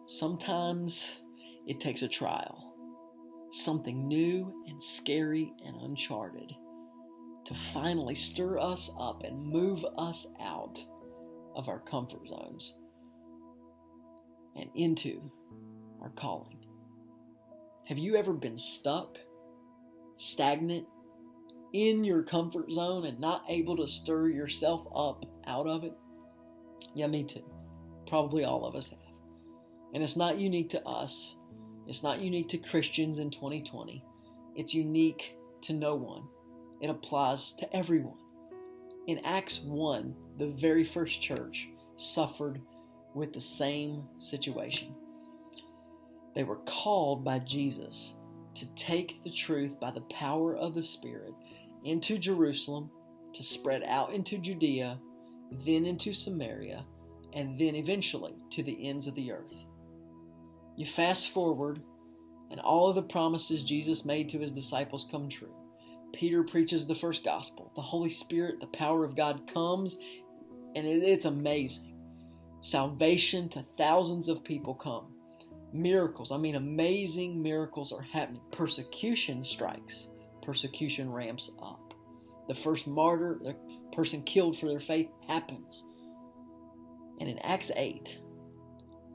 Sometimes it takes a trial, something new and scary and uncharted, to finally stir us up and move us out of our comfort zones and into our calling. Have you ever been stuck, stagnant, in your comfort zone and not able to stir yourself up out of it? Yeah, me too. Probably all of us have. And it's not unique to us. It's not unique to Christians in 2020. It's unique to no one. It applies to everyone. In Acts 1, the very first church suffered with the same situation. They were called by Jesus to take the truth by the power of the Spirit into Jerusalem, to spread out into Judea, then into Samaria, and then eventually to the ends of the earth. You fast forward, and all of the promises Jesus made to his disciples come true. Peter preaches the first gospel. The Holy Spirit, the power of God comes, and it's amazing. Salvation to thousands of people come. Miracles, amazing miracles are happening. Persecution strikes. Persecution ramps up. The first martyr, the person killed for their faith, happens. And in Acts 8,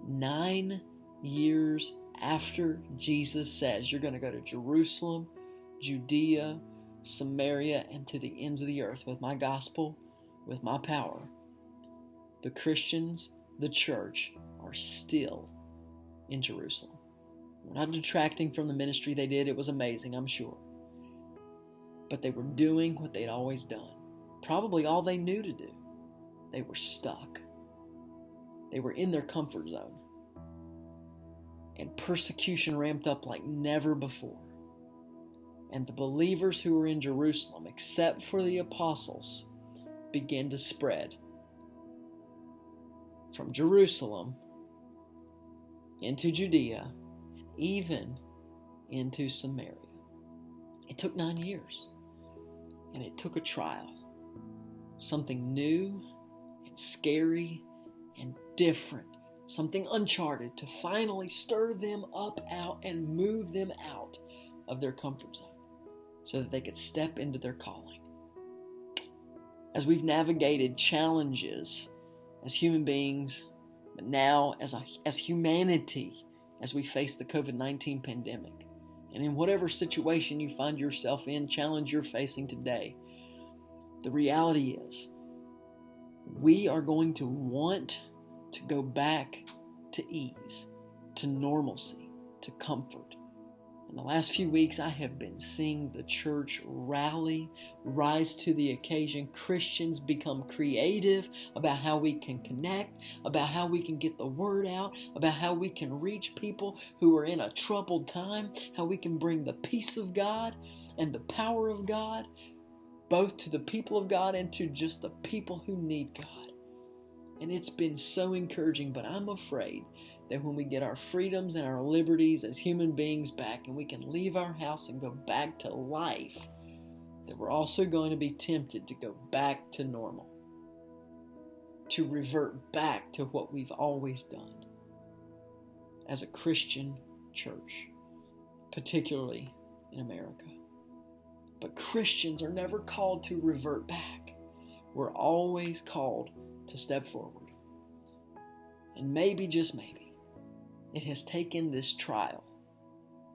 9 years after Jesus says, you're going to go to Jerusalem, Judea, Samaria, and to the ends of the earth with my gospel, with my power, the Christians, the church, are still in Jerusalem. We're not detracting from the ministry they did. It was amazing, I'm sure. But they were doing what they'd always done. Probably all they knew to do. They were stuck. They were in their comfort zone. And persecution ramped up like never before. And the believers who were in Jerusalem, except for the apostles, began to spread from Jerusalem into Judea, and even into Samaria. It took 9 years, and it took a trial. Something new and scary and different, something uncharted, to finally stir them up out and move them out of their comfort zone so that they could step into their calling. As we've navigated challenges as human beings, but now as humanity, as we face the COVID-19 pandemic, and in whatever situation you find yourself in, challenge you're facing today, the reality is we are going to want to go back to ease, to normalcy, to comfort. In the last few weeks, I have been seeing the church rally, rise to the occasion. Christians become creative about how we can connect, about how we can get the word out, about how we can reach people who are in a troubled time, how we can bring the peace of God and the power of God, both to the people of God and to just the people who need God. And it's been so encouraging, but I'm afraid that when we get our freedoms and our liberties as human beings back, and we can leave our house and go back to life, that we're also going to be tempted to go back to normal, to revert back to what we've always done as a Christian church, particularly in America. But Christians are never called to revert back. We're always called to step forward. And maybe, just maybe, it has taken this trial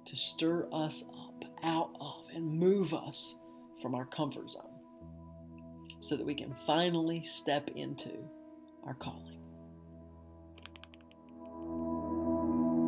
to stir us up out of and move us from our comfort zone so that we can finally step into our calling.